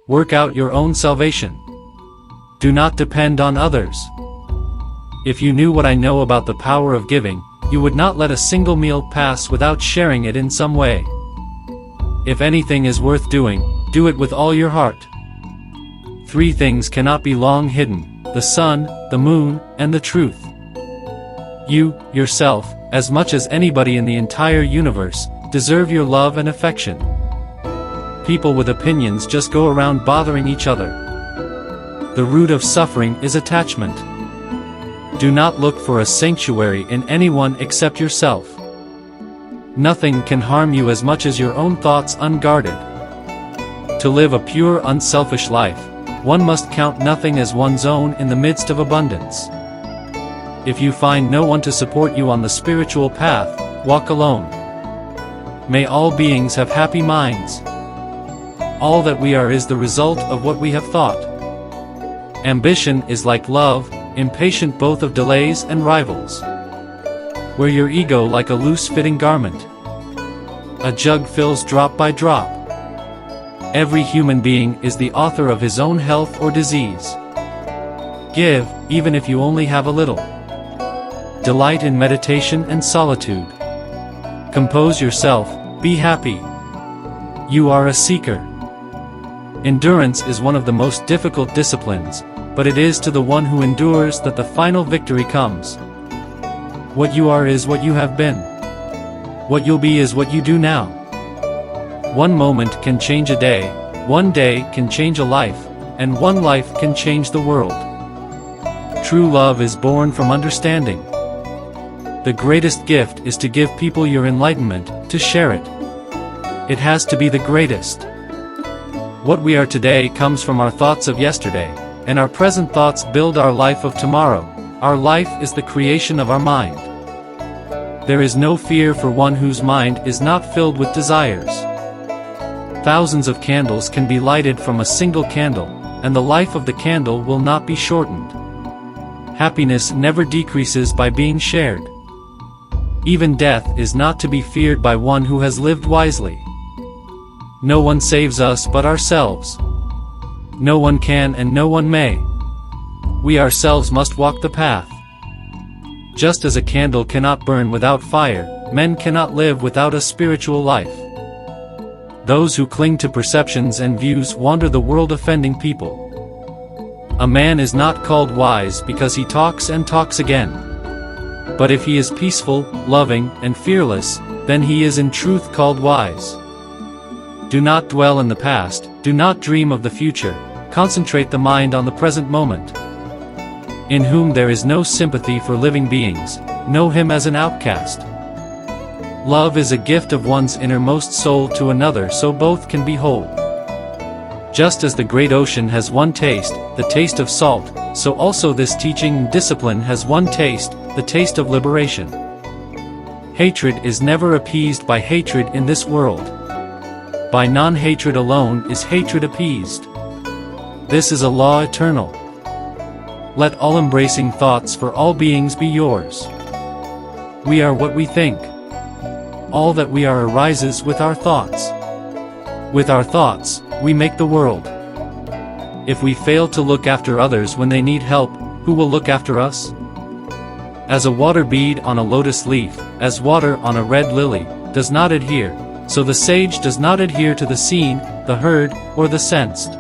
Work out your own salvation. Do not depend on others. If you knew what I know about the power of giving, you would not let a single meal pass without sharing it in some way. If anything is worth doing, do it with all your heart. 3 things cannot be long hidden: the sun, the moon, and the truth. You, yourself, as much as anybody in the entire universe, deserve your love and affection. People with opinions just go around bothering each other. The root of suffering is attachment. Do not look for a sanctuary in anyone except yourself. Nothing can harm you as much as your own thoughts unguarded. To live a pure, unselfish life, one must count nothing as one's own in the midst of abundance. If you find no one to support you on the spiritual path, walk alone. May all beings have happy minds. All that we are is the result of what we have thought. Ambition is like love, impatient both of delays and rivals. Wear your ego like a loose-fitting garment. A jug fills drop by drop. Every human being is the author of his own health or disease. Give, even if you only have a little. Delight in meditation and solitude. Compose yourself, be happy. You are a seeker. Endurance is one of the most difficult disciplines, but it is to the one who endures that the final victory comes. What you are is what you have been. What you'll be is what you do now. One moment can change a day, one day can change a life, and one life can change the world. True love is born from understanding. The greatest gift is to give people your enlightenment, to share it. It has to be the greatest. What we are today comes from our thoughts of yesterday, and our present thoughts build our life of tomorrow. Our life is the creation of our mind. There is no fear for one whose mind is not filled with desires. Thousands of candles can be lighted from a single candle, and the life of the candle will not be shortened. Happiness never decreases by being shared. Even death is not to be feared by one who has lived wisely. No one saves us but ourselves. No one can and no one may. We ourselves must walk the path. Just as a candle cannot burn without fire, men cannot live without a spiritual life. Those who cling to perceptions and views wander the world offending people. A man is not called wise because he talks and talks again. But if he is peaceful, loving, and fearless, then he is in truth called wise. Do not dwell in the past, do not dream of the future, concentrate the mind on the present moment. In whom there is no sympathy for living beings, know him as an outcast. Love is a gift of one's innermost soul to another so both can be whole. Just as the great ocean has one taste, the taste of salt, so also this teaching and discipline has one taste, the taste of liberation. Hatred is never appeased by hatred in this world. By non-hatred alone is hatred appeased. This is a law eternal. Let all embracing thoughts for all beings be yours. We are what we think. All that we are arises with our thoughts. With our thoughts, we make the world. If we fail to look after others when they need help, who will look after us? As a water bead on a lotus leaf, as water on a red lily, does not adhere, so the sage does not adhere to the seen, the heard, or the sensed.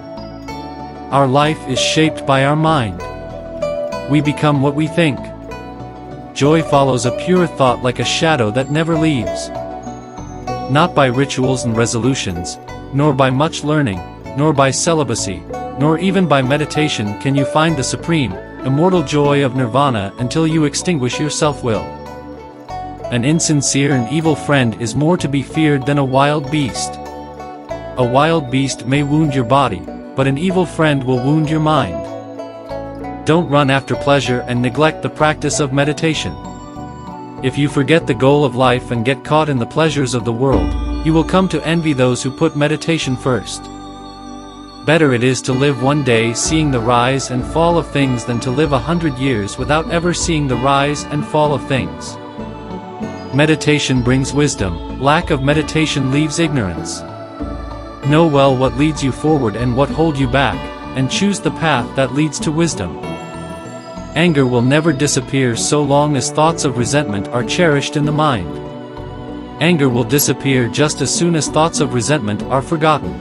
Our life is shaped by our mind. We become what we think. Joy follows a pure thought like a shadow that never leaves. Not by rituals and resolutions, nor by much learning, nor by celibacy, nor even by meditation can you find the supreme, immortal joy of nirvana until you extinguish your self-will. An insincere and evil friend is more to be feared than a wild beast. A wild beast may wound your body, but an evil friend will wound your mind. Don't run after pleasure and neglect the practice of meditation. If you forget the goal of life and get caught in the pleasures of the world, you will come to envy those who put meditation first. Better it is to live one day seeing the rise and fall of things than to live 100 years without ever seeing the rise and fall of things. Meditation brings wisdom, lack of meditation leaves ignorance. Know well what leads you forward and what holds you back, and choose the path that leads to wisdom. Anger will never disappear so long as thoughts of resentment are cherished in the mind. Anger will disappear just as soon as thoughts of resentment are forgotten.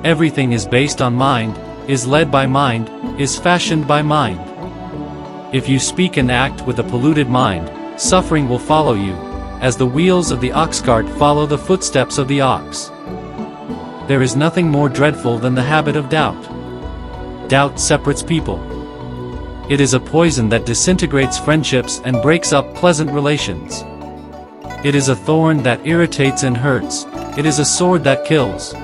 Everything is based on mind, is led by mind, is fashioned by mind. If you speak and act with a polluted mind, suffering will follow you, as the wheels of the ox cart follow the footsteps of the ox. There is nothing more dreadful than the habit of doubt. Doubt separates people. It is a poison that disintegrates friendships and breaks up pleasant relations. It is a thorn that irritates and hurts. It is a sword that kills.